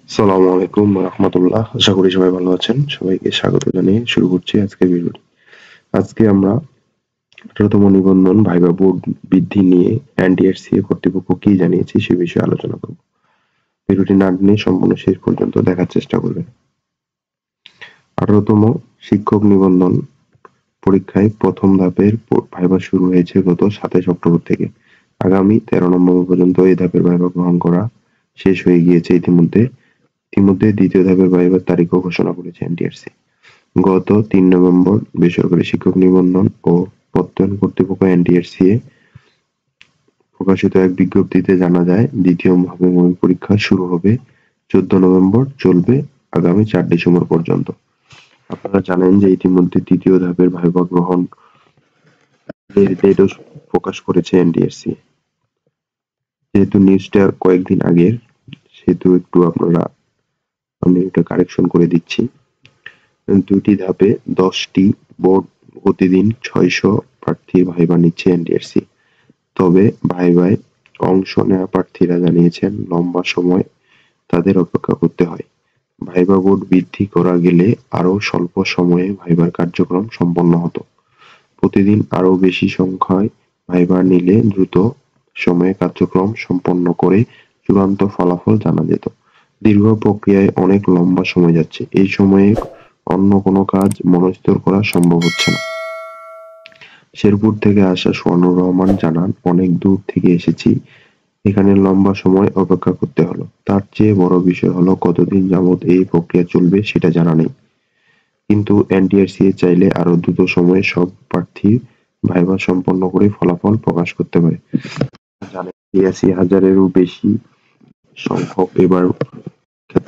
আসসালামু আলাইকুম রাহমাতুল্লাহ। আশা করি সবাই ভালো আছেন। সবাইকে স্বাগত জানিয়ে শুরু করছি আজকের ভিডিওটি। আজকে আমরা ১৮তম নিবন্ধন ভাইবা বোর্ড বৃদ্ধি নিয়ে এনটিআরসি কর্তৃপক্ষ কি জানিয়েছে সে বিষয়ে আলোচনা করব। ভিডিওটি না টেনে সম্পূর্ণ শেষ পর্যন্ত দেখার চেষ্টা করবেন। ১৮তম শিক্ষক নিবন্ধন পরীক্ষায় প্রথম ধাপের ভাইবা শুরু হয়েছে গত ২৭ অক্টোবর থেকে। আগামী ১৩ নভেম্বর পর্যন্ত এই ধাপের ভাইবা গ্রহণ করা শেষ হয়ে গিয়েছে ইতিমধ্যে দ্বিতীয় ধাপের ভাইবার তারিখও ঘোষণা করেছে এনটিআরসি। গত ৩ নভেম্বর বেসরকারি শিক্ষক নিবন্ধন ও প্রত্যয়ন কর্তৃপক্ষ এনটিআরসি এ প্রকাশিত এক বিজ্ঞপ্তিতে জানা যায়, দ্বিতীয় ধাপের মৌখিক পরীক্ষা শুরু হবে ১৪ নভেম্বর, চলবে আগামী ৪ ডিসেম্বর পর্যন্ত। আপনারা জানেন যে ইতিমধ্যে তৃতীয় ধাপের ভাইবা গ্রহণ এর ডেটও প্রকাশ করেছে এনটিআরসি। যেহেতু নিউজটা কয়েকদিন আগের, সেহেতু একটু আমি এটা কারেকশন করে দিচ্ছি। দুটি ধাপে ১০টি বোর্ড প্রতিদিন ৬০০ প্রার্থীর ভাইবা নিচ্ছে এনটিআরসি। তবে ভাইভায় অংশ নেওয়া প্রার্থীরা জানিয়েছেন লম্বা সময় তাদের অপেক্ষা করতে হয়। ভাইবা বোর্ড বৃদ্ধি করা গেলে আরও স্বল্প সময়ে ভাইবার কার্যক্রম সম্পন্ন হতো। প্রতিদিন আরও বেশি সংখ্যায় ভাইবা নিলে দ্রুত সময়ে কার্যক্রম সম্পন্ন করে চূড়ান্ত ফলাফল জানা যেত। দীর্ঘ প্রক্রিয়ায় অনেক লম্বা সময় যাচ্ছে। এই সময়ে অন্য কোনো কাজ মনস্থির করা সম্ভব হচ্ছে না। শেরপুর থেকে আসা সোহানুর রহমান জানান, অনেক দূর থেকে এসেছি, এখানে লম্বা সময় অপেক্ষা করতে হলো। তার চেয়ে বড় বিষয় হলো কতদিন যাবৎ এই প্রক্রিয়া চলবে সেটা জানা নেই। কিন্তু এনটিআরসি চাইলে আরো দ্রুত সময়ে সব প্রার্থী ভাইবা সম্পন্ন করে ফলাফল প্রকাশ করতে পারে। জানেন ৮৩,০০০-এরও বেশি সংখ্যক এবার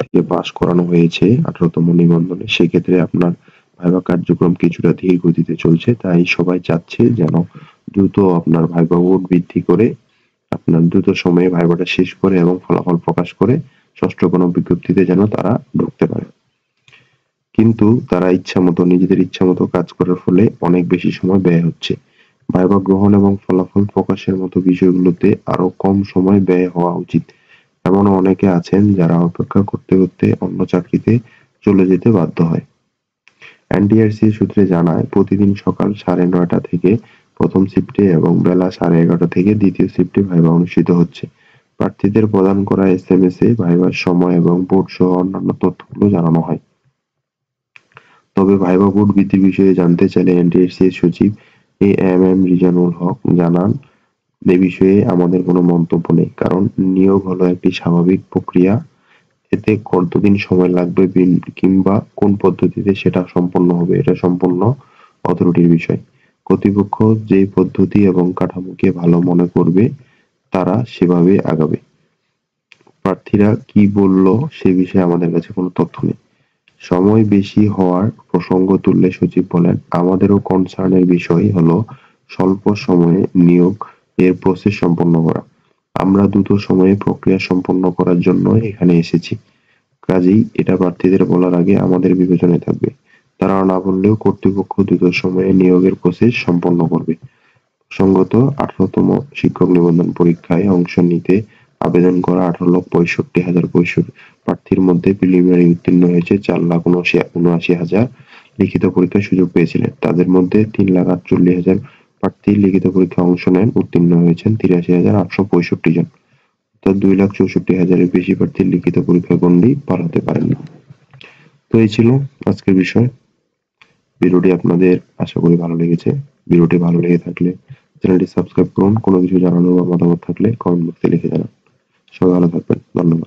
থেকে পাস করানো হয়েছে ১৮তম নিবন্ধনে। সেক্ষেত্রে আপনার ভাইবা কার্যক্রম কিছুটা ধীর গতিতে চলছে। তাই সবাই চাচ্ছে যেন দ্রুত আপনার ভাইবা বোর্ড বৃদ্ধি করে আপনার দ্রুত সময়ে ভাইবাটা শেষ করে এবং ফলাফল প্রকাশ করে ষষ্ঠ কোনো বিজ্ঞপ্তিতে যেন তারা ঢুকতে পারে। কিন্তু তারা নিজেদের ইচ্ছামতো কাজ করার ফলে অনেক বেশি সময় ব্যয় হচ্ছে। ভাইবা গ্রহণ এবং ফলাফল প্রকাশের মতো বিষয়গুলোতে আরো কম সময় ব্যয় হওয়া উচিত। এমনও অনেকে আছেন যারা অপেক্ষা করতে করতে অন্য চাকরিতে চলে যেতে বাধ্য হয়। এনটিআরসি সূত্রে জানায়, প্রতিদিন সকাল ৯:৩০ থেকে প্রথম শিফটে এবং বেলা ১১:৩০ থেকে দ্বিতীয় শিফটে ভাইবা অনুষ্ঠিত হচ্ছে। প্রার্থীদের প্রদান করা এসএমএস এ ভাইবার সময় এবং বোর্ড সহ অন্যান্য তথ্যগুলো জানানো হয়। তবে ভাইবা বোর্ড বৃদ্ধির বিষয়ে জানতে চাইলে এনটিআরসি এর সচিব এএমএম রিজানুল হক জানান, এ বিষয়ে আমাদের কোনো মন্তব্য নেই। কারণ নিয়োগ হলো একটি স্বাভাবিক প্রক্রিয়া। এতে কতদিন সময় লাগবে কিংবা কোন পদ্ধতিতে সেটা সম্পন্ন হবে এটা সম্পূর্ণ অথরিটির বিষয়। কর্তৃপক্ষ যে পদ্ধতি এবং কাঠামোকে ভালো মনে করবে তারা সেভাবে আগাবে। প্রার্থীরা কি বলল সে বিষয়ে আমাদের কাছে কোনো তথ্য নেই। সময় বেশি হওয়ার প্রসঙ্গ তুললে সচিব বলেন, আমাদেরও কনসার্নের বিষয় হলো স্বল্প সময়ে নিয়োগ এর প্রসেস সম্পন্ন করা। আমরা দ্রুত সময়ে প্রক্রিয়া সম্পন্ন করার জন্য এখানে এসেছি। কাজেই এটা প্রার্থীদের বলার আগে আমাদের বিবেচনায় থাকবে। তারা না বললেও কর্তৃপক্ষ দ্রুত সময়ে নিয়োগের প্রসেস সম্পন্ন করবে। প্রসঙ্গত ১৮তম শিক্ষক নিবন্ধন পরীক্ষায় অংশ নিতে আবেদন করা ১৮,৬৫,০০০ প্রার্থীর মধ্যে প্রিলিমিনারি উত্তীর্ণ হয়েছে ৪,৭৯,৭৯,০০০ লিখিত পরীক্ষায় সুযোগ পেয়েছিলেন। তাদের মধ্যে ৩,৪৮,০০০ প্রার্থী লিখিত পরীক্ষায় অংশ নেন, উত্তীর্ণ হয়েছেন ৮৩,৮৬৫ জন। অর্থাৎ ২,৬৪,০০০-এর বেশি প্রার্থী লিখিত পরীক্ষার গণ্ডি পার হতে পারেননি। তো এই ছিল আজকের বিষয়। ভিডিওটি আপনাদের আশা করি ভালো লেগেছে। ভিডিওটি ভালো লেগে থাকলে চ্যানেলটি সাবস্ক্রাইব করুন। কোনো কিছু জানানো বা মতামত থাকলে কমেন্ট বক্সে লিখে জানান। সবাই ভালো থাকবেন। ধন্যবাদ।